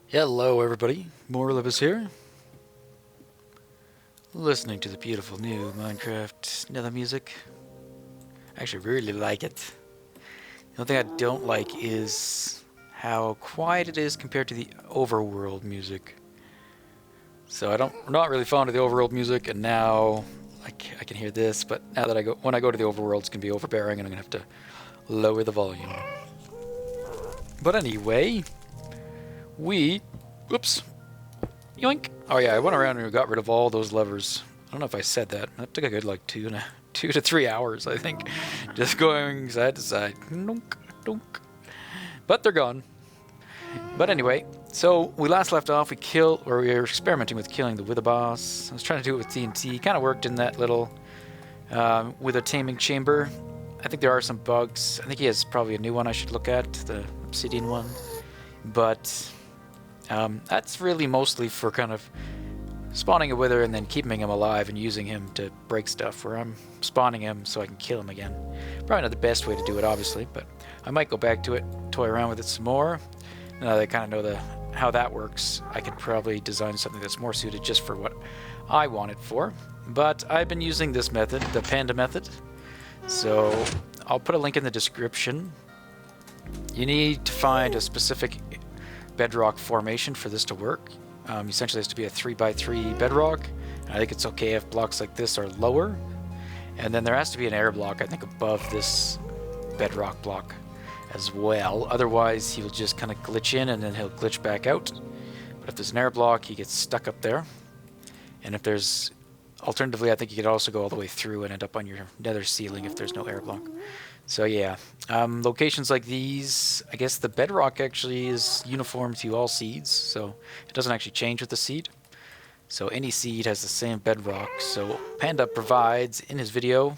Hello everybody, Morilibus here. Listening to the beautiful new Minecraft nether music. I actually really like it. The only thing I don't like is how quiet it is compared to the overworld music. So I'm not really fond of the overworld music, and now I can hear this, but now that when I go to the overworld, it's gonna be overbearing and I'm gonna have to lower the volume. But anyway, whoops, yoink. Oh yeah, I went around and got rid of all those levers. I don't know if I said that. That took a good like 2 to 3 hours, I think, just going side to side. Donk, donk. But they're gone. But anyway, so we last left off. We were experimenting with killing the wither boss. I was trying to do it with TNT. Kind of worked in that little wither taming chamber. I think there are some bugs. I think he has probably a new one I should look at, the obsidian one. But that's really mostly for kind of spawning a wither and then keeping him alive and using him to break stuff, where I'm spawning him so I can kill him again. Probably not the best way to do it, obviously, but I might go back to it, toy around with it some more. Now that I kind of know how that works, I could probably design something that's more suited just for what I want it for. But I've been using this method, the panda method, so I'll put a link in the description. You need to find a specific bedrock formation for this to work. Essentially, it has to be a 3x3 bedrock. I think it's okay if blocks like this are lower. And then there has to be an air block, I think, above this bedrock block as well. Otherwise, he'll just kind of glitch in and then he'll glitch back out. But if there's an air block, he gets stuck up there. And if there's... Alternatively, I think you could also go all the way through and end up on your nether ceiling if there's no air block. So yeah, locations like these, I guess the bedrock actually is uniform to all seeds, so it doesn't actually change with the seed. So any seed has the same bedrock. So Panda provides in his video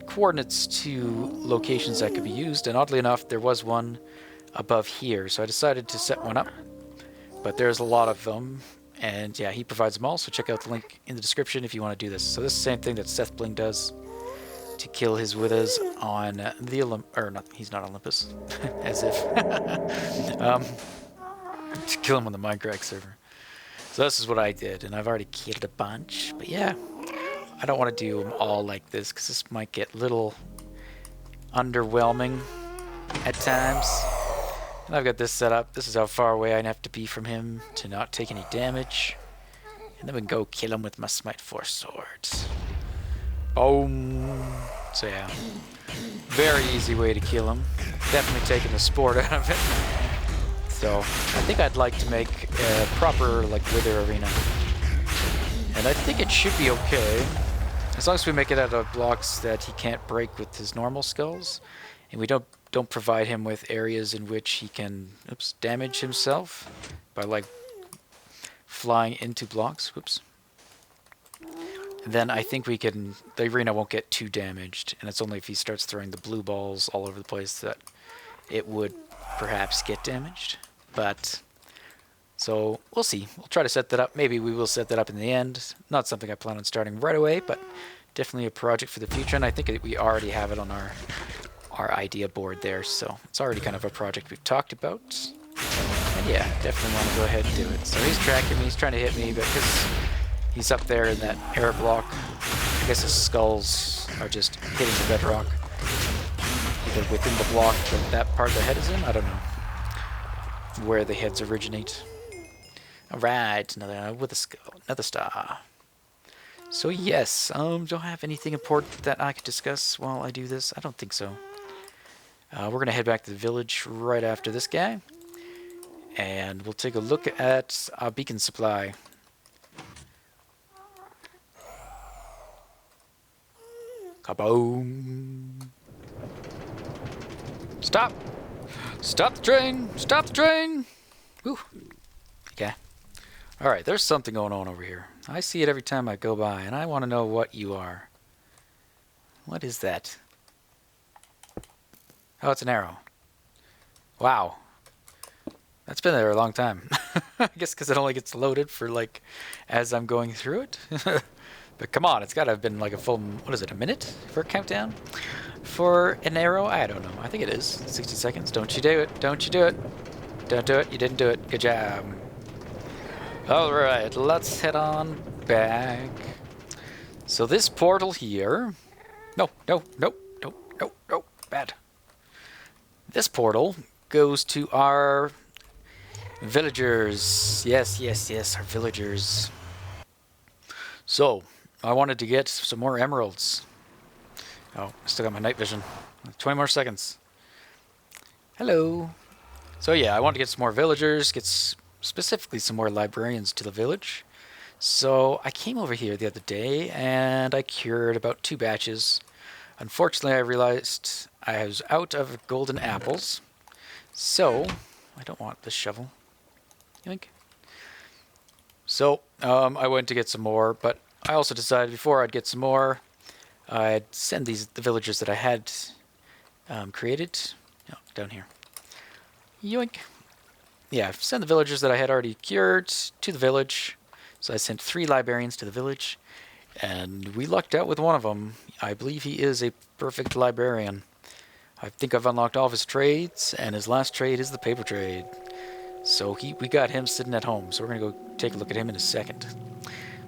coordinates to locations that could be used, and oddly enough, there was one above here, so I decided to set one up. But there's a lot of them, and yeah, he provides them all, so check out the link in the description if you want to do this. So this is the same thing that Seth Bling does to kill his withers on the he's not Olympus, as if, to kill him on the Minecraft server. So this is what I did, and I've already killed a bunch, but yeah, I don't want to do them all like this, because this might get a little underwhelming at times. And I've got this set up. This is how far away I'd have to be from him to not take any damage. And then we can go kill him with my Smite Force swords. Boom. So yeah, very easy way to kill him. Definitely taking the sport out of it. So I think I'd like to make a proper like wither arena, and I think it should be okay as long as we make it out of blocks that he can't break with his normal skulls, and we don't provide him with areas in which he can damage himself by like flying into blocks. Whoops. Then I think the arena won't get too damaged, and it's only if he starts throwing the blue balls all over the place that it would perhaps get damaged. But, so we'll see. We'll try to set that up. Maybe we will set that up in the end. Not something I plan on starting right away, but definitely a project for the future, and I think we already have it on our idea board there, so it's already kind of a project we've talked about. And yeah, definitely want to go ahead and do it. So he's tracking me, he's trying to hit me, because he's up there in that air block. I guess his skulls are just hitting the bedrock, either within the block that part the head is in. I don't know where the heads originate. Alright, another star. So yes, don't have anything important that I could discuss while I do this. I don't think so. We're going to head back to the village right after this guy, and we'll take a look at our beacon supply. Kaboom! Stop! Stop the train! Stop the train! Whew. Okay. Alright, there's something going on over here. I see it every time I go by, and I want to know what you are. What is that? Oh, it's an arrow. Wow. That's been there a long time. I guess because it only gets loaded for, like, as I'm going through it. But come on, it's got to have been like a full, what is it, a minute for a countdown? For an arrow? I don't know. I think it is. 60 seconds. Don't you do it. Don't you do it. Don't do it. You didn't do it. Good job. Alright, let's head on back. So this portal here... No, no, no, no, no, no. Bad. This portal goes to our villagers. Yes, yes, yes, our villagers. So, I wanted to get some more emeralds. Oh, I still got my night vision. 20 more seconds. Hello. So yeah, I wanted to get some more villagers, get specifically some more librarians to the village. So I came over here the other day and I cured about 2 batches. Unfortunately, I realized I was out of golden apples. So, I don't want this shovel. Yoink. So, I went to get some more, but I also decided before I'd get some more, I'd send the villagers that I had created. Oh, down here. Yoink. Yeah, send the villagers that I had already cured to the village. So I sent 3 librarians to the village, and we lucked out with one of them. I believe he is a perfect librarian. I think I've unlocked all of his trades, and his last trade is the paper trade. So we got him sitting at home, so we're going to go take a look at him in a second.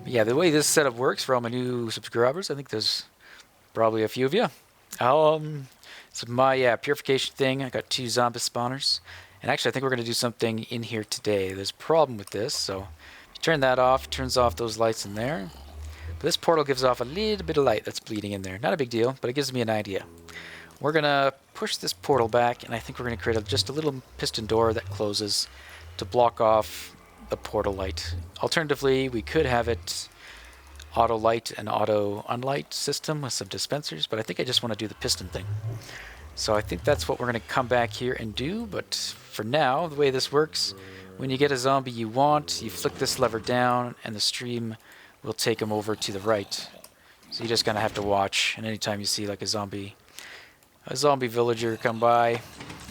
But yeah, the way this setup works for all my new subscribers, I think there's probably a few of you. So my purification thing, I got 2 zombie spawners. And actually, I think we're going to do something in here today. There's a problem with this, so if you turn that off, it turns off those lights in there. But this portal gives off a little bit of light that's bleeding in there. Not a big deal, but it gives me an idea. We're going to push this portal back, and I think we're going to create just a little piston door that closes to block off the portal light. Alternatively, we could have it auto light and auto unlight system with some dispensers, but I think I just want to do the piston thing. So I think that's what we're going to come back here and do, but for now, the way this works, when you get a zombie you want, you flick this lever down and the stream will take him over to the right. So you just kind of have to watch, and anytime you see like a zombie villager come by,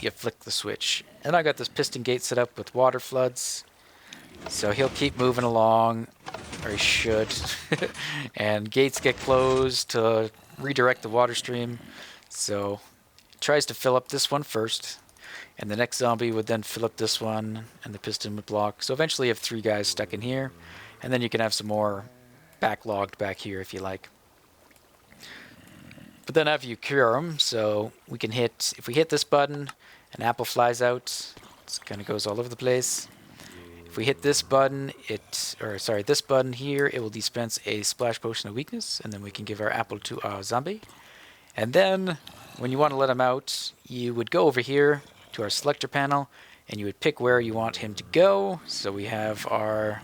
you flick the switch. And I got this piston gate set up with water floods, so he'll keep moving along, or he should. And gates get closed to redirect the water stream, so it tries to fill up this one first, and the next zombie would then fill up this one, and the piston would block. So eventually you have 3 guys stuck in here, and then you can have some more backlogged back here if you like. But then after you cure them, so we can hit, if we hit this button, an apple flies out. It kind of goes all over the place. If we hit this button, this button here, it will dispense a splash potion of weakness, and then we can give our apple to our zombie. And then, when you want to let him out, you would go over here to our selector panel, and you would pick where you want him to go. So we have our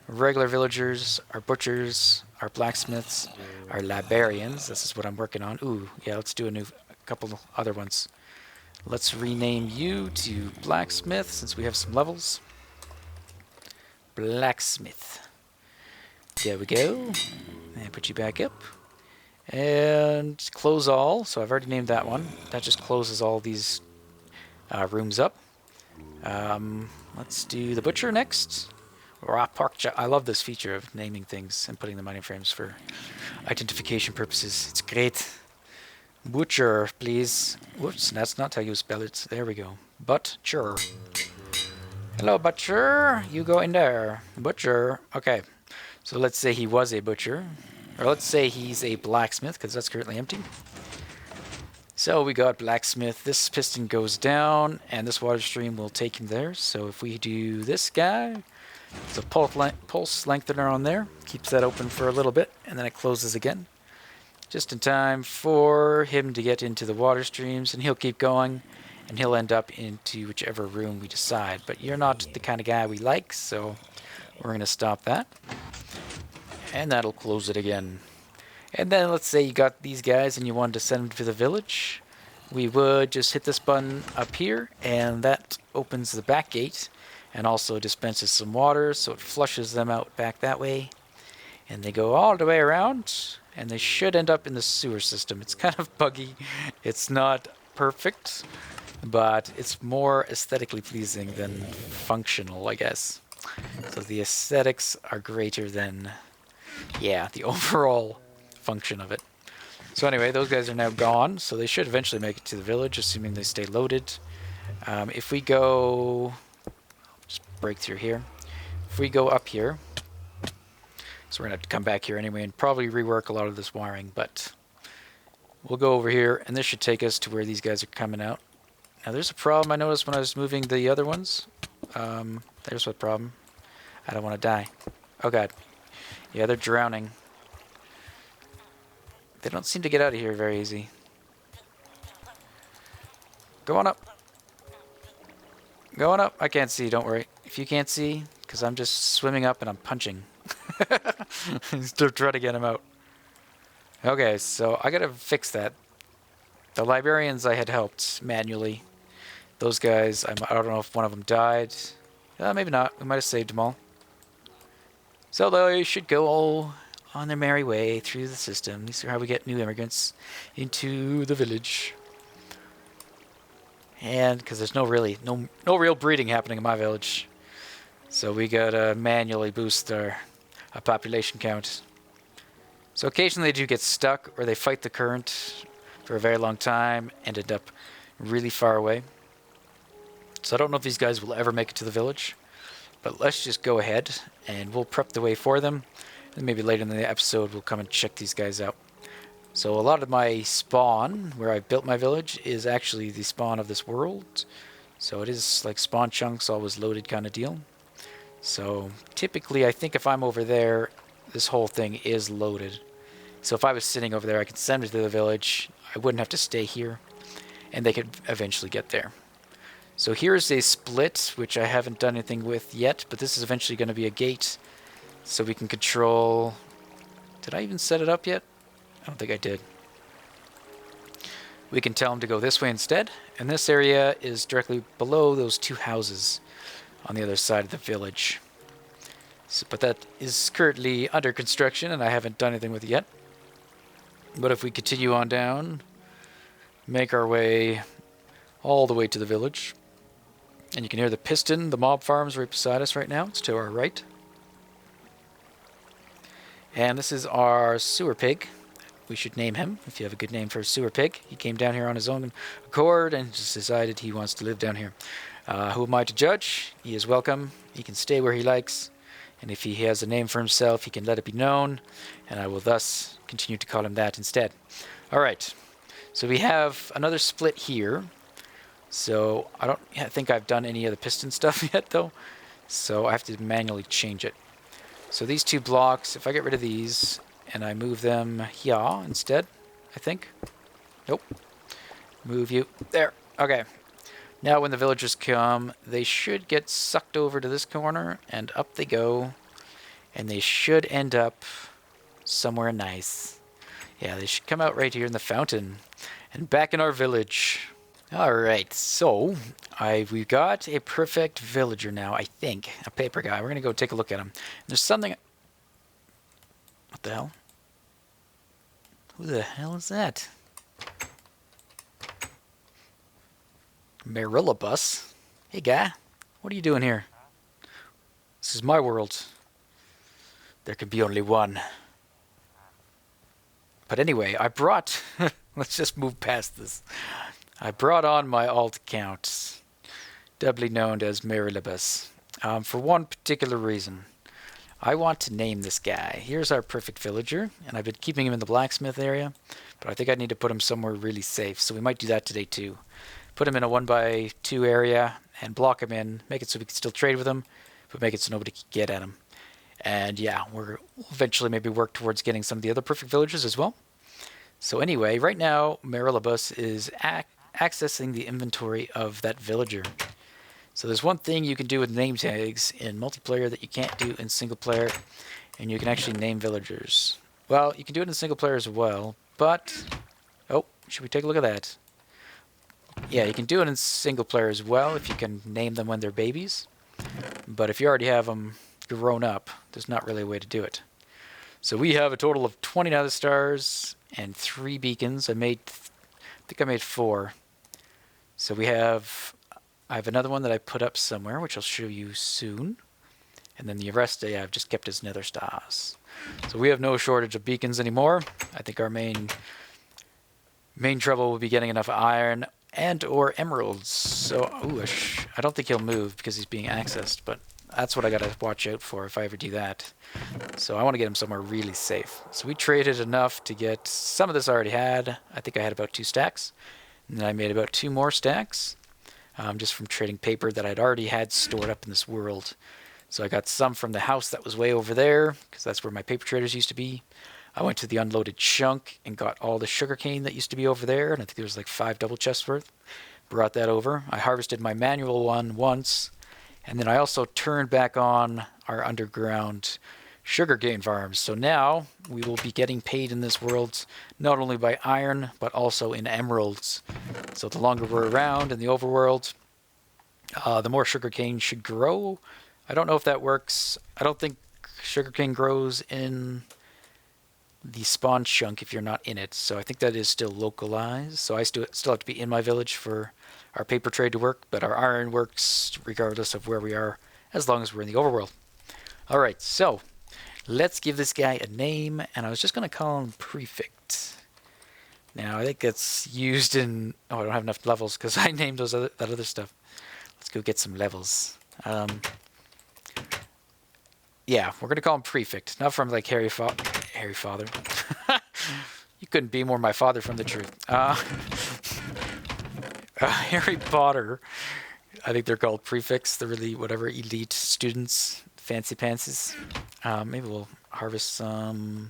regular villagers, our butchers, our blacksmiths, our librarians. This is what I'm working on. Ooh, yeah, let's do a couple other ones. Let's rename you to blacksmith, since we have some levels. Blacksmith. There we go. And put you back up. And close all. So I've already named that one. That just closes all these rooms up. Let's do the butcher next. I love this feature of naming things and putting them on frames for identification purposes. It's great. Butcher, please. Whoops, that's not how you spell it. There we go. Butcher. Hello, butcher. You go in there. Butcher. Okay. So let's say he was a butcher. Or let's say he's a blacksmith, because that's currently empty. So we got blacksmith. This piston goes down, and this water stream will take him there. So if we do this guy, there's a pulse lengthener on there. Keeps that open for a little bit, and then it closes again. Just in time for him to get into the water streams, and he'll keep going, and he'll end up into whichever room we decide. But you're not the kind of guy we like, so we're going to stop that. And that'll close it again. And then let's say you got these guys and you wanted to send them to the village. We would just hit this button up here, and that opens the back gate and also dispenses some water, so it flushes them out back that way. And they go all the way around, and they should end up in the sewer system. It's kind of buggy. It's not perfect, but it's more aesthetically pleasing than functional, I guess. So the aesthetics are greater than, yeah, the overall function of it. So anyway, those guys are now gone, so they should eventually make it to the village, assuming they stay loaded. If we go break through here. If we go up here, so we're going to have to come back here anyway and probably rework a lot of this wiring, but we'll go over here, and this should take us to where these guys are coming out. Now there's a problem I noticed when I was moving the other ones. There's what problem. I don't want to die. Oh god. Yeah, they're drowning. They don't seem to get out of here very easy. Go on up. Going up. I can't see, don't worry. If you can't see, because I'm just swimming up and I'm punching. Still trying to get him out. Okay, so I gotta fix that. The librarians I had helped manually. Those guys, I don't know if one of them died. Maybe not. We might have saved them all. So they should go all on their merry way through the system. These are how we get new immigrants into the village. And because there's no real breeding happening in my village, so we gotta manually boost our population count. So occasionally they do get stuck, or they fight the current for a very long time and end up really far away. So I don't know if these guys will ever make it to the village, but let's just go ahead and we'll prep the way for them, and maybe later in the episode we'll come and check these guys out. So a lot of my spawn, where I built my village, is actually the spawn of this world. So it is like spawn chunks, always loaded kind of deal. So typically I think if I'm over there, this whole thing is loaded. So if I was sitting over there, I could send it to the village. I wouldn't have to stay here, and they could eventually get there. So here's a split, which I haven't done anything with yet, but this is eventually going to be a gate, so we can control... Did I even set it up yet? I don't think I did. We can tell them to go this way instead, and this area is directly below those two houses on the other side of the village. So, but that is currently under construction, and I haven't done anything with it yet. But if we continue on down, make our way all the way to the village, and you can hear the Piston, the mob farms right beside us right now. It's to our right. And this is our sewer pig. We should name him, if you have a good name for a sewer pig. He came down here on his own accord and just decided he wants to live down here. Who am I to judge? He is welcome. He can stay where he likes. And if he has a name for himself, he can let it be known. And I will thus continue to call him that instead. Alright. So we have another split here. So I don't think I've done any of the piston stuff yet, though. So I have to manually change it. So these two blocks, if I get rid of these and I move them here instead, I think. Nope. Move you. There. Okay. Now when the villagers come, they should get sucked over to this corner, and up they go. And they should end up somewhere nice. Yeah, they should come out right here in the fountain. And back in our village. Alright, so we've got a perfect villager now, I think. A paper guy. We're going to go take a look at him. There's something... What the hell? Who the hell is that? Morilibus? Hey guy, what are you doing here? This is my world. There can be only one. But anyway, I brought... Let's just move past this. I brought on my alt account, doubly known as Morilibus, for one particular reason. I want to name this guy. Here's our perfect villager, and I've been keeping him in the blacksmith area, but I think I need to put him somewhere really safe, so we might do that today too. Put him in a 1x2 area and block him in, make it so we can still trade with him, but make it so nobody can get at him. And yeah, we'll eventually maybe work towards getting some of the other perfect villagers as well. So anyway, right now, Morilibus is accessing the inventory of that villager. So there's one thing you can do with name tags in multiplayer that you can't do in single player, and you can actually name villagers. Well, you can do it in single player as well, but... Oh, should we take a look at that? Yeah, you can do it in single player as well if you can name them when they're babies. But if you already have them grown up, there's not really a way to do it. So we have a total of 20 nether stars and 3 beacons. I think I made 4. So I have another one that I put up somewhere, which I'll show you soon. And then the rest I've just kept as nether stars. So we have no shortage of beacons anymore. I think our main trouble will be getting enough iron and or emeralds. So, ooh, I don't think he'll move because he's being accessed, but that's what I gotta watch out for if I ever do that. So I want to get him somewhere really safe. So we traded enough to get some of this I already had. I think I had about 2 stacks. And then I made about 2 more stacks just from trading paper that I'd already had stored up in this world. So I got some from the house that was way over there because that's where my paper traders used to be. I went to the unloaded chunk and got all the sugarcane that used to be over there, and I think there was like 5 double chests worth. Brought that over. I harvested my manual one once, and then I also turned back on our underground sugarcane farms. So now we will be getting paid in this world not only by iron, but also in emeralds. So the longer we're around in the overworld, the more sugarcane should grow. I don't know if that works. I don't think sugarcane grows in the spawn chunk if you're not in it. So I think that is still localized. So I still have to be in my village for our paper trade to work, but our iron works regardless of where we are, as long as we're in the overworld. All right, so let's give this guy a name, and I was just going to call him Prefect. Now, I think that's used in... Oh, I don't have enough levels because I named that other stuff. Let's go get some levels. Yeah, we're going to call him Prefect, not from like Harry Father. You couldn't be more my father from the truth. Harry Potter, I think they're called prefects, the really whatever elite students, fancy pantsies. Maybe we'll harvest some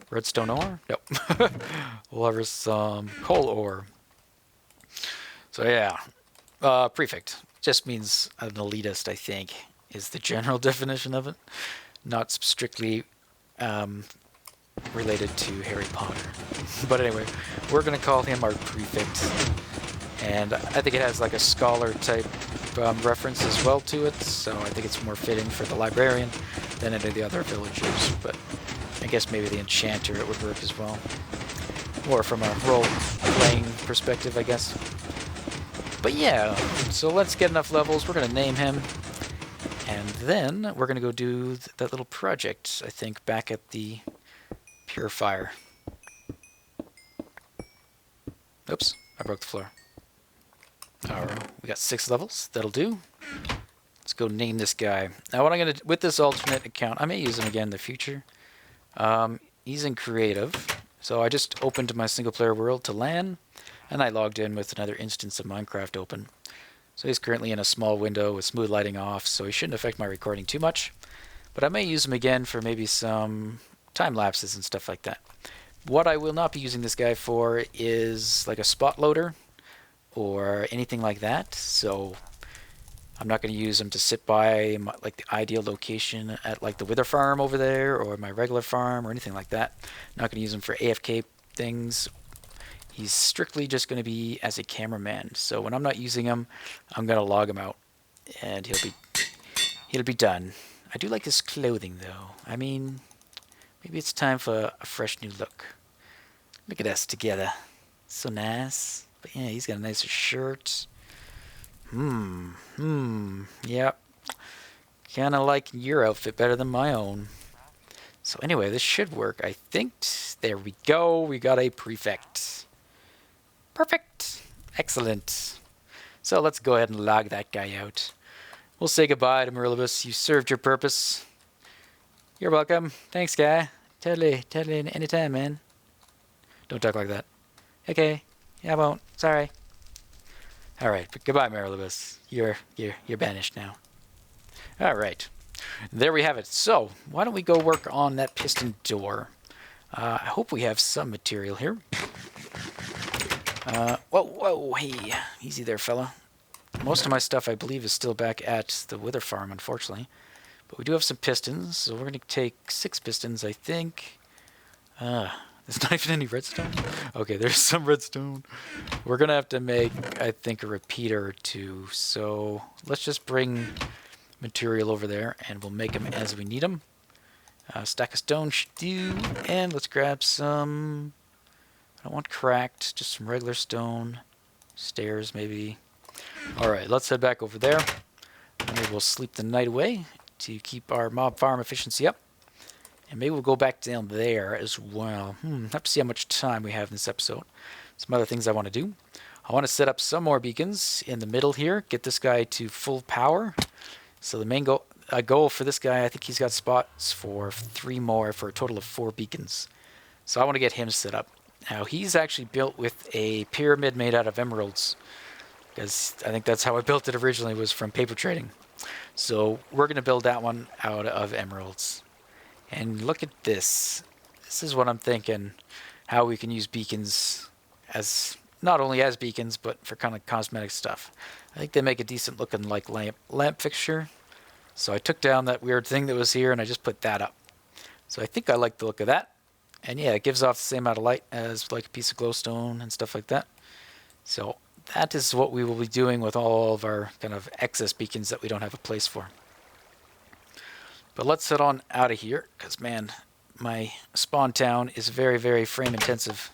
redstone ore. Nope. We'll harvest some coal ore. So yeah, prefect just means an elitist, I think, is the general definition of it. Not strictly related to Harry Potter. But anyway, we're going to call him our prefect. And I think it has like a scholar type reference as well to it, so I think it's more fitting for the librarian than any of the other villagers. But I guess maybe the enchanter it would work as well. Or from a role-playing perspective, I guess. But yeah, so let's get enough levels. We're going to name him. And then we're going to go do that little project, I think, back at the purifier. Oops, I broke the floor. Alright, we got 6 levels. That'll do. Let's go name this guy. Now what I'm going to... With this alternate account, I may use him again in the future. He's in creative. So I just opened my single player world to LAN. And I logged in with another instance of Minecraft open. So he's currently in a small window with smooth lighting off. So he shouldn't affect my recording too much. But I may use him again for maybe some time lapses and stuff like that. What I will not be using this guy for is like a spot loader or anything like that. So I'm not going to use him to sit by like the ideal location at like the wither farm over there or my regular farm or anything like that. Not going to use him for AFK things. He's strictly just going to be as a cameraman. So when I'm not using him, I'm going to log him out and he'll be done. I do like his clothing though. I mean, maybe it's time for a fresh new look. Look at us together. So nice. But yeah, he's got a nicer shirt. Yep. Kind of like your outfit better than my own. So anyway, this should work, I think. There we go. We got a prefect. Perfect. Excellent. So let's go ahead and log that guy out. We'll say goodbye to Morilibus. You served your purpose. You're welcome. Thanks, guy. Totally, anytime, man. Don't talk like that. Okay. Yeah, I won't. Sorry. All right, but goodbye, Morilibus. You're banished now. All right. There we have it. So, why don't we go work on that piston door? I hope we have some material here. Whoa, hey. Easy there, fella. Most of my stuff, I believe, is still back at the wither farm, unfortunately. But we do have some pistons, so we're going to take 6 pistons, I think. There's not even any redstone? Okay, there's some redstone. We're going to have to make, I think, a repeater or 2. So let's just bring material over there, and we'll make them as we need them. Stack of stone should do. And let's grab some... I don't want cracked, just some regular stone. Stairs, maybe. Alright, let's head back over there. Maybe we'll sleep the night away to keep our mob farm efficiency up. And maybe we'll go back down there as well. Have to see how much time we have in this episode. Some other things I want to do. I want to set up some more beacons in the middle here, get this guy to full power. So the main goal for this guy, I think he's got spots for 3 more for a total of 4 beacons. So I want to get him set up. Now he's actually built with a pyramid made out of emeralds, because I think that's how I built it originally, was from paper trading. So we're going to build that one out of emeralds. And look at this. This is what I'm thinking, how we can use beacons as, not only as beacons, but for kind of cosmetic stuff. I think they make a decent looking like lamp fixture. So I took down that weird thing that was here and I just put that up. So I think I like the look of that. And yeah, it gives off the same amount of light as like a piece of glowstone and stuff like that. So that is what we will be doing with all of our kind of excess beacons that we don't have a place for. But let's head on out of here, because man, my spawn town is very, very frame intensive.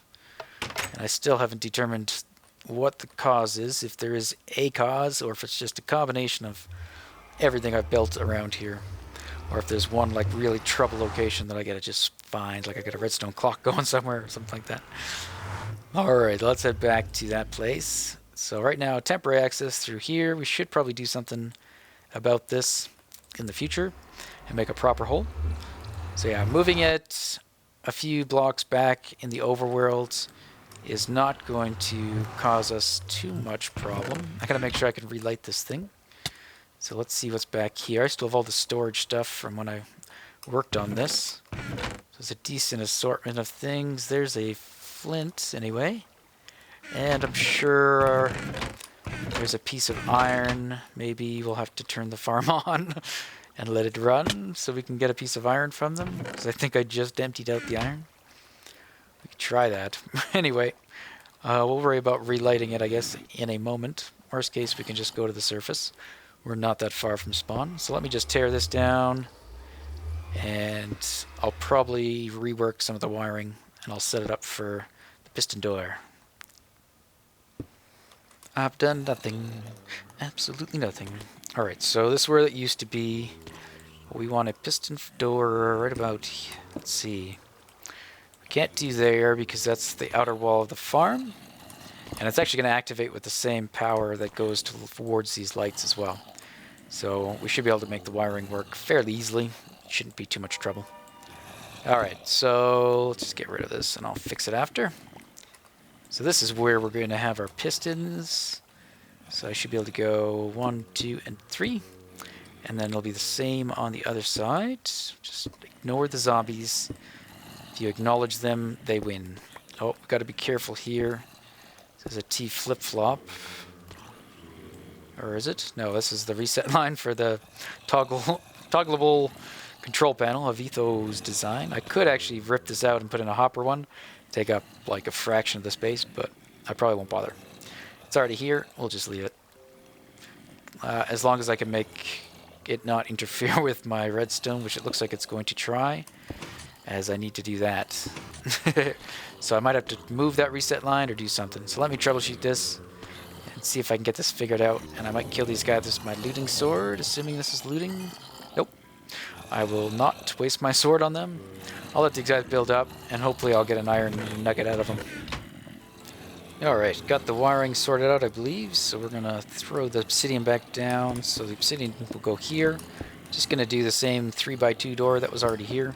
And I still haven't determined what the cause is, if there is a cause, or if it's just a combination of everything I've built around here. Or if there's one like really trouble location that I gotta just find, like I got a redstone clock going somewhere or something like that. Alright, let's head back to that place. So right now, temporary access through here. We should probably do something about this in the future and make a proper hole. So yeah, moving it a few blocks back in the overworld is not going to cause us too much problem. I gotta make sure I can relight this thing. So let's see what's back here. I still have all the storage stuff from when I worked on this. So there's a decent assortment of things. There's a flint anyway. And I'm sure there's a piece of iron. Maybe we'll have to turn the farm on and let it run so we can get a piece of iron from them. Because I think I just emptied out the iron. We could try that. Anyway, we'll worry about relighting it, I guess, in a moment. Worst case, we can just go to the surface. We're not that far from spawn. So let me just tear this down. And I'll probably rework some of the wiring. And I'll set it up for the piston door. I've done nothing. Absolutely nothing. Alright, so this is where it used to be. We want a piston door right about, let's see. We can't do there because that's the outer wall of the farm. And it's actually going to activate with the same power that goes towards these lights as well. So we should be able to make the wiring work fairly easily. Shouldn't be too much trouble. Alright, so let's just get rid of this and I'll fix it after. So this is where we're going to have our pistons. So I should be able to go 1, 2, and 3. And then it'll be the same on the other side. Just ignore the zombies. If you acknowledge them, they win. Oh, we've got to be careful here. This is a T flip-flop. Or is it? No, this is the reset line for the toggleable control panel of Etho's design. I could actually rip this out and put in a hopper one. Take up like a fraction of the space, but I probably won't bother. It's already here. We'll just leave it. As long as I can make it not interfere with my redstone, which it looks like it's going to try, as I need to do that. So I might have to move that reset line or do something. So let me troubleshoot this and see if I can get this figured out. And I might kill these guys with my looting sword, assuming this is looting. Nope. I will not waste my sword on them. I'll let these guys build up, and hopefully I'll get an iron nugget out of them. Alright, got the wiring sorted out, I believe, so we're going to throw the obsidian back down. So the obsidian will go here. Just going to do the same 3x2 door that was already here,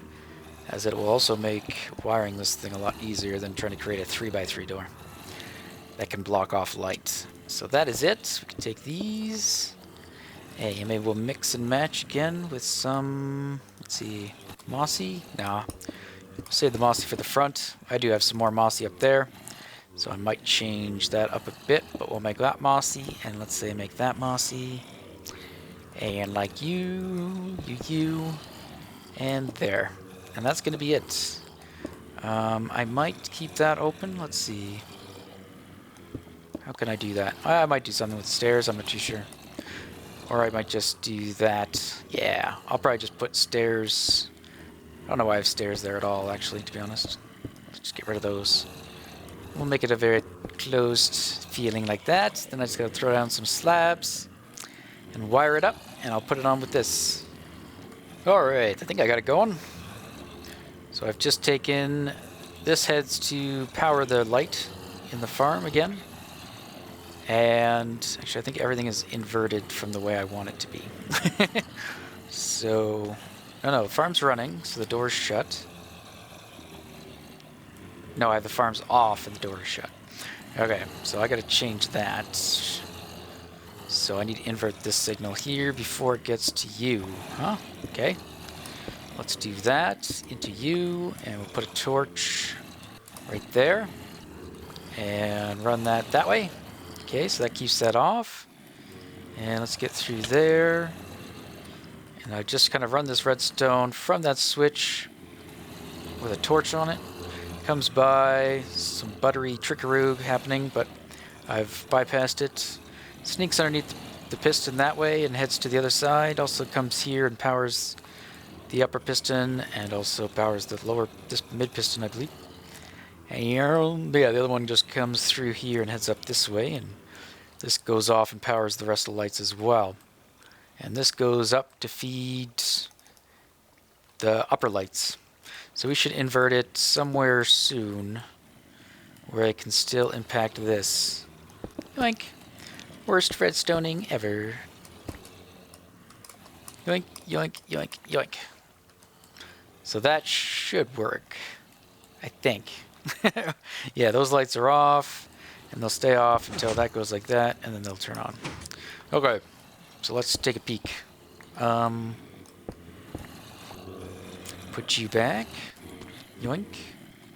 as it will also make wiring this thing a lot easier than trying to create a 3x3 door that can block off light. So that is it. We can take these. Hey, maybe we'll mix and match again with some, let's see, mossy? Nah, we'll save the mossy for the front. I do have some more mossy up there, so I might change that up a bit, but we'll make that mossy, and let's say make that mossy. And like you, and there. And that's going to be it. I might keep that open. Let's see. How can I do that? I might do something with the stairs, I'm not too sure. Or I might just do that. Yeah, I'll probably just put stairs. I don't know why I have stairs there at all, actually, to be honest. Let's just get rid of those. We'll make it a very closed feeling like that. Then I just gotta throw down some slabs and wire it up, and I'll put it on with this. Alright, I think I got it going. So I've just taken, this heads to power the light in the farm again. And actually, I think everything is inverted from the way I want it to be. So, no, the farm's running, so the door's shut. No, I have the farm's off and the door is shut. Okay, so I gotta change that. So I need to invert this signal here before it gets to you. Huh? Okay. Let's do that into you, and we'll put a torch right there. And run that way. Okay, so that keeps that off. And let's get through there. And I just kind of run this redstone from that switch with a torch on it. Comes by, some buttery trickaroo happening, but I've bypassed it. Sneaks underneath the piston that way and heads to the other side. Also comes here and powers the upper piston and also powers the lower, this mid piston, I believe. And yeah, the other one just comes through here and heads up this way, and this goes off and powers the rest of the lights as well. And this goes up to feed the upper lights. So we should invert it somewhere soon where it can still impact this. Yoink. Worst redstoning ever. Yoink, yoink, yoink, yoink. So that should work, I think. Yeah, those lights are off, and they'll stay off until that goes like that, and then they'll turn on. Okay, so let's take a peek. Put you back. Yoink,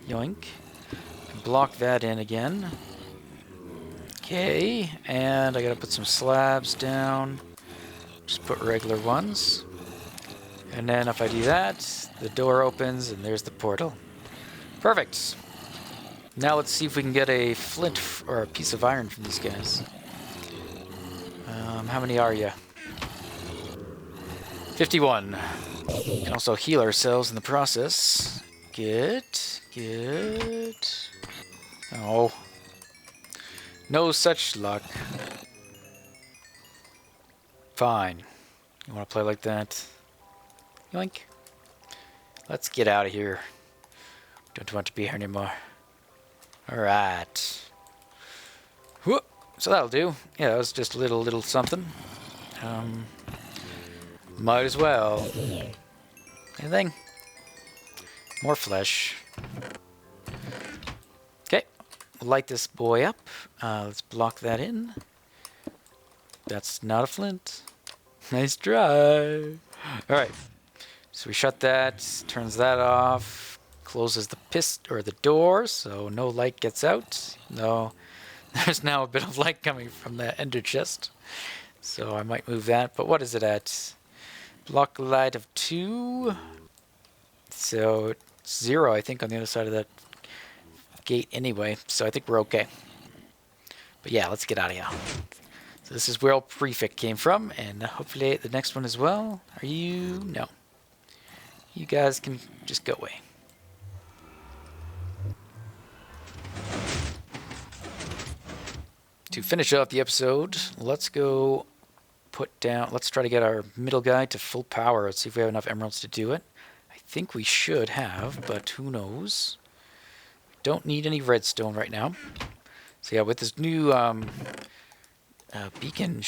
yoink. Block that in again. Okay, and I gotta put some slabs down. Just put regular ones. And then if I do that, the door opens and there's the portal. Perfect. Now let's see if we can get a flint or a piece of iron from these guys. How many are you? 51. We can also heal ourselves in the process. Good, good. Oh. No such luck. Fine. You want to play like that? Yoink. Let's get out of here. Don't want to be here anymore. Alright. Whoop. So that'll do. Yeah, that was just a little something. Might as well. Anything? More flesh. Okay. We'll light this boy up. Let's block that in. That's not a flint. Nice try. Alright. So we shut that, turns that off, closes the piston or the door so no light gets out. No. There's now a bit of light coming from the ender chest. So I might move that. But what is it at? Block light of 2. So it's 0, I think, on the other side of that gate anyway. So I think we're okay. But yeah, let's get out of here. So this is where old Prefect came from, and hopefully the next one as well. Are you? No. You guys can just go away. To finish off the episode, let's go put down, let's try to get our middle guy to full power. Let's see if we have enough emeralds to do it. I think we should have, but who knows. We don't need any redstone right now. So yeah, with this new beacon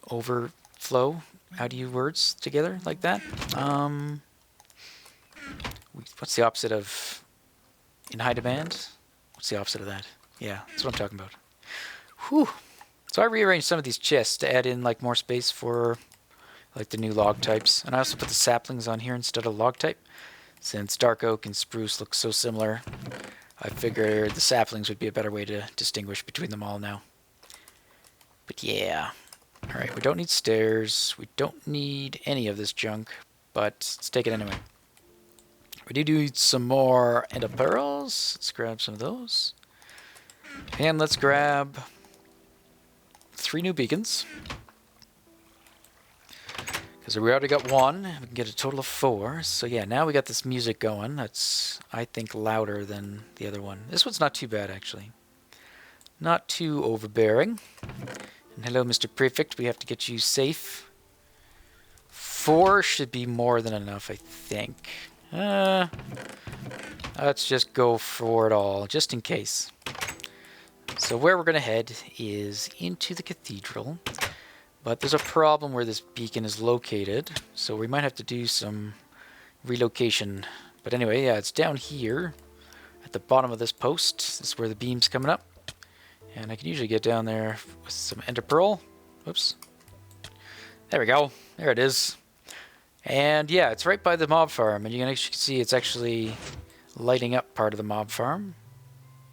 overflow, how do you words together like that? What's the opposite of in high demand? What's the opposite of that? Yeah, that's what I'm talking about. Whew. So I rearranged some of these chests to add in like more space for like the new log types. And I also put the saplings on here instead of log type. Since dark oak and spruce look so similar, I figured the saplings would be a better way to distinguish between them all now. But yeah. Alright, we don't need stairs. We don't need any of this junk. But let's take it anyway. We do need some more ender pearls. Let's grab some of those. And let's grab 3 new beacons. Because we already got 1. We can get a total of 4. So yeah, now we got this music going. That's, I think, louder than the other one. This one's not too bad, actually. Not too overbearing. And hello, Mr. Prefect. We have to get you safe. 4 should be more than enough, I think. Let's just go for it all, just in case. So where we're going to head is into the cathedral. But there's a problem where this beacon is located. So we might have to do some relocation. But anyway, yeah, it's down here at the bottom of this post. This is where the beam's coming up. And I can usually get down there with some ender pearl. Whoops. There we go. There it is. And yeah, it's right by the mob farm. And you can actually see it's actually lighting up part of the mob farm.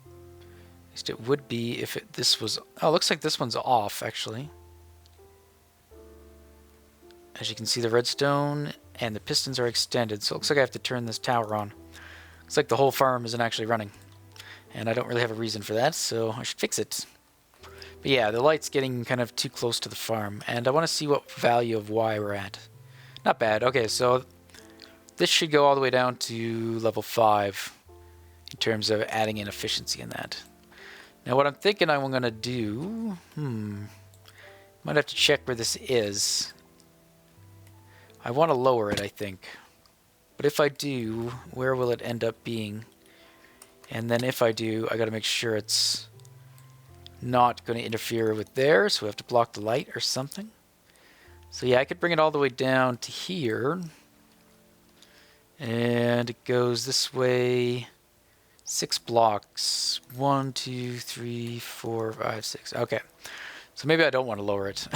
At least it would be if this was... Oh, it looks like this one's off, actually. As you can see, the redstone and the pistons are extended. So it looks like I have to turn this tower on. Looks like the whole farm isn't actually running. And I don't really have a reason for that, so I should fix it. But yeah, the light's getting kind of too close to the farm. And I want to see what value of Y we're at. Not bad. Okay, so this should go all the way down to level 5 in terms of adding in efficiency in that. Now what I'm thinking I'm going to do... might have to check where this is. I want to lower it, I think. But if I do, where will it end up being? And then if I do, I got to make sure it's not going to interfere with there, so we have to block the light or something. So yeah, I could bring it all the way down to here. And it goes this way 6 blocks. 1, 2, 3, 4, 5, 6. Okay. So maybe I don't want to lower it.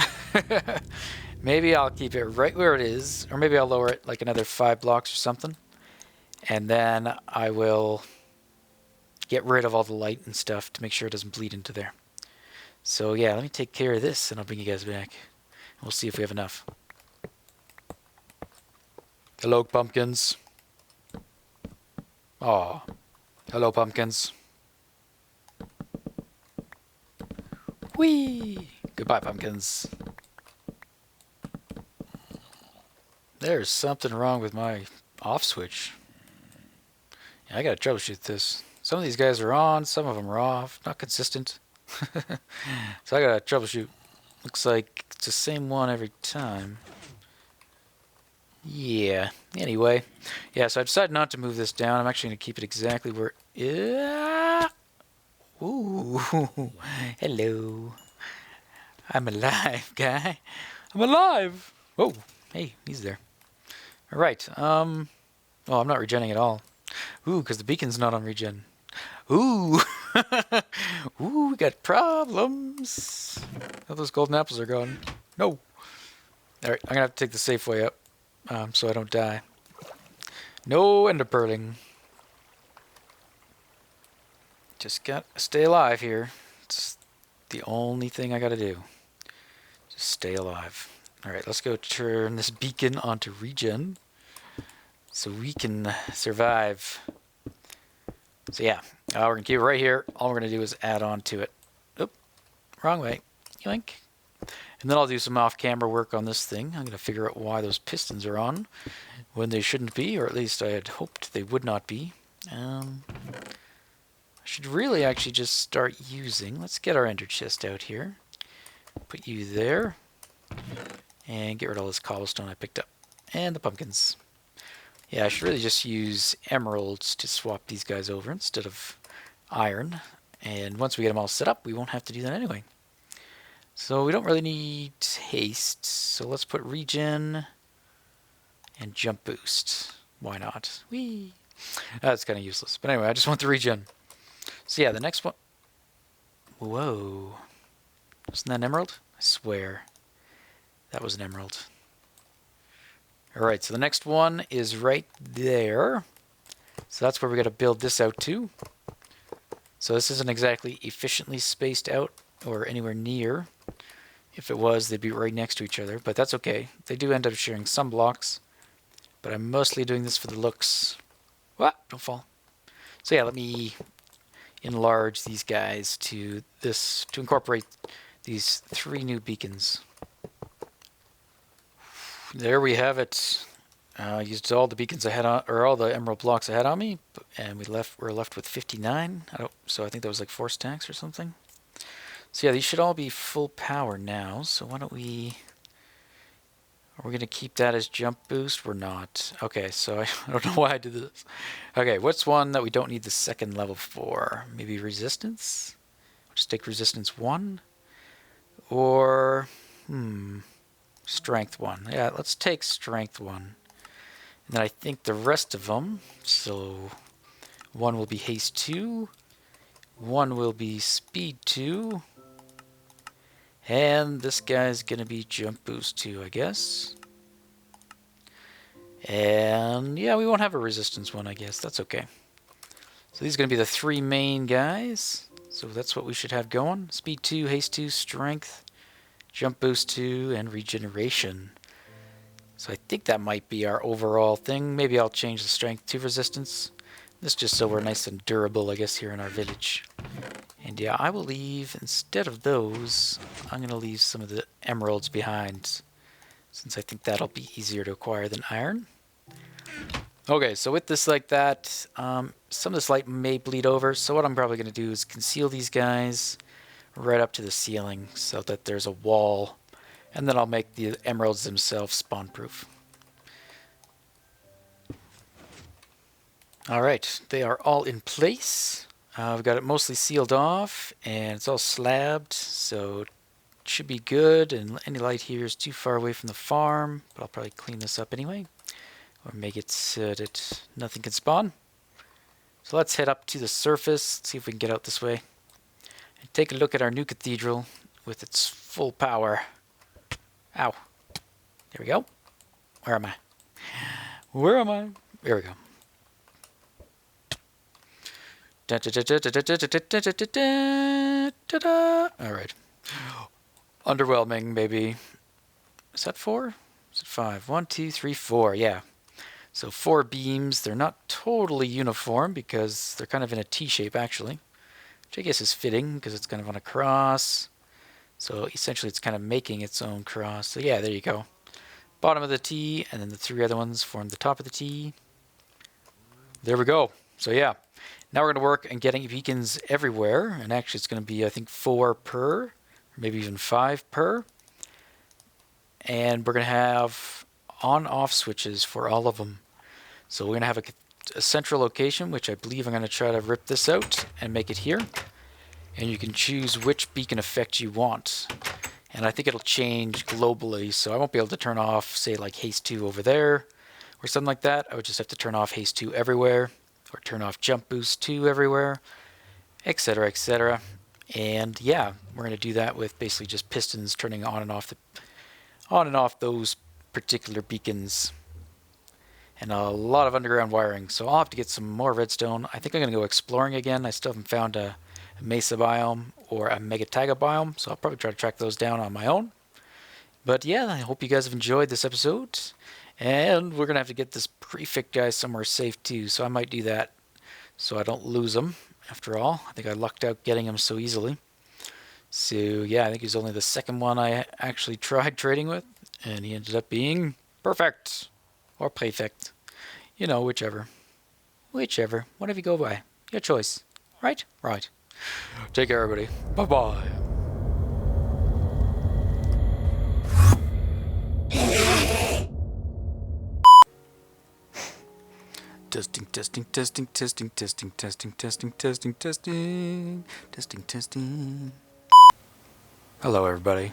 Maybe I'll keep it right where it is. Or maybe I'll lower it like another 5 blocks or something. And then I will get rid of all the light and stuff to make sure it doesn't bleed into there. So yeah, let me take care of this and I'll bring you guys back. We'll see if we have enough. Hello, pumpkins. Aw. Hello, pumpkins. Whee! Goodbye, pumpkins. There's something wrong with my off switch. Yeah, I gotta troubleshoot this. Some of these guys are on, some of them are off. Not consistent. So I gotta troubleshoot. Looks like it's the same one every time. Yeah. Anyway. Yeah, so I decided not to move this down. I'm actually going to keep it exactly where... Yeah. Ooh. Hello. I'm alive, guy. I'm alive. Whoa. Hey, he's there. All right. Oh, I'm not regenning at all. Ooh, because the beacon's not on regen. Ooh. Ooh, we got problems. Oh, those golden apples are gone. No. All right, I'm going to have to take the safe way up so I don't die. No ender pearling. Just got to stay alive here. It's the only thing I got to do. Just stay alive. All right, let's go turn this beacon onto regen so we can survive. So yeah, we're going to keep it right here. All we're going to do is add on to it. Oop, wrong way. Yoink. And then I'll do some off-camera work on this thing. I'm going to figure out why those pistons are on when they shouldn't be, or at least I had hoped they would not be. I should really actually just start using... Let's get our ender chest out here. Put you there. And get rid of all this cobblestone I picked up. And the pumpkins. Yeah, I should really just use emeralds to swap these guys over instead of iron. And once we get them all set up, we won't have to do that anyway. So we don't really need haste. So let's put regen and jump boost. Why not? Whee! That's kind of useless. But anyway, I just want the regen. So yeah, the next one... Whoa. Wasn't that an emerald? I swear. That was an emerald. Alright, so the next one is right there. So that's where we're going to build this out to. So this isn't exactly efficiently spaced out or anywhere near. If it was, they'd be right next to each other, but that's okay. They do end up sharing some blocks, but I'm mostly doing this for the looks. What? Don't fall. So yeah, let me enlarge these guys to this, to incorporate these 3 new beacons. There we have it. Used all the beacons I had on, or all the emerald blocks I had on me, and we're left with 59. So I think that was like 4 stacks or something. So yeah, these should all be full power now. So why don't we... Are we going to keep that as jump boost? We're not. Okay, so I don't know why I did this. Okay, what's one that we don't need the second level for? Maybe resistance? Just take resistance 1. Or, strength 1. Yeah, let's take strength 1. And then I think the rest of them, so 1 will be haste 2. 1 will be speed 2. And this guy's going to be jump boost 2, I guess. And yeah, we won't have a resistance 1, I guess. That's okay. So these are going to be the 3 main guys. So that's what we should have going. Speed 2, haste 2, strength, jump boost 2, and regeneration. So I think that might be our overall thing. Maybe I'll change the strength to resistance. This just so we're nice and durable, I guess, here in our village. And yeah, I will leave, instead of those, I'm going to leave some of the emeralds behind, since I think that'll be easier to acquire than iron. Okay, so with this like that, some of this light may bleed over, so what I'm probably going to do is conceal these guys right up to the ceiling so that there's a wall, and then I'll make the emeralds themselves spawn-proof. Alright, they are all in place. We've got it mostly sealed off, and it's all slabbed, so it should be good, and any light here is too far away from the farm, but I'll probably clean this up anyway, or make it so that nothing can spawn. So let's head up to the surface, see if we can get out this way, and take a look at our new cathedral with its full power. Ow. There we go. Where am I? Where am I? There we go. Alright. Underwhelming, maybe. Is that 4? Is it 5? 1, 2, 3, 4. Yeah. So 4 beams. They're not totally uniform because they're kind of in a T shape, actually. Which I guess is fitting because it's kind of on a cross. So essentially it's kind of making its own cross. So yeah, there you go. Bottom of the T, and then the 3 other ones form the top of the T. There we go. So yeah. Now we're going to work on getting beacons everywhere, and actually it's going to be, I think, 4 per, or maybe even 5 per. And we're going to have on-off switches for all of them. So we're going to have a central location, which I believe I'm going to try to rip this out and make it here. And you can choose which beacon effect you want. And I think it'll change globally, so I won't be able to turn off, say, like haste 2 over there, or something like that. I would just have to turn off haste 2 everywhere, or turn off jump boost 2 everywhere, etc., etc. And yeah, we're going to do that with basically just pistons turning on and off those particular beacons, and a lot of underground wiring. So I'll have to get some more redstone. I think I'm going to go exploring again. I still haven't found a mesa biome or a megataga biome, so I'll probably try to track those down on my own. But yeah, I hope you guys have enjoyed this episode. And we're going to have to get this Prefect guy somewhere safe too, so I might do that so I don't lose him. After all, I think I lucked out getting him so easily. So yeah, I think he's only the second one I actually tried trading with, and he ended up being Perfect. Or Prefect. You know, whichever. Whichever. Whatever you go by. Your choice. Right? Right. Take care, everybody. Bye-bye. Testing, testing, testing, testing, testing, testing, testing, testing, testing, testing, testing. Hello, everybody,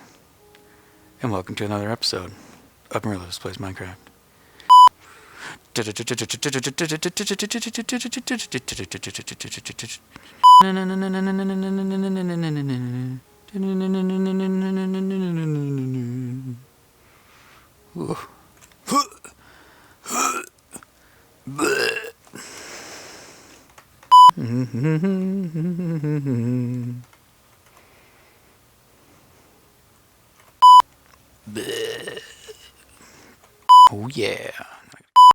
and welcome to another episode of Morilibus Plays Minecraft. Oh yeah.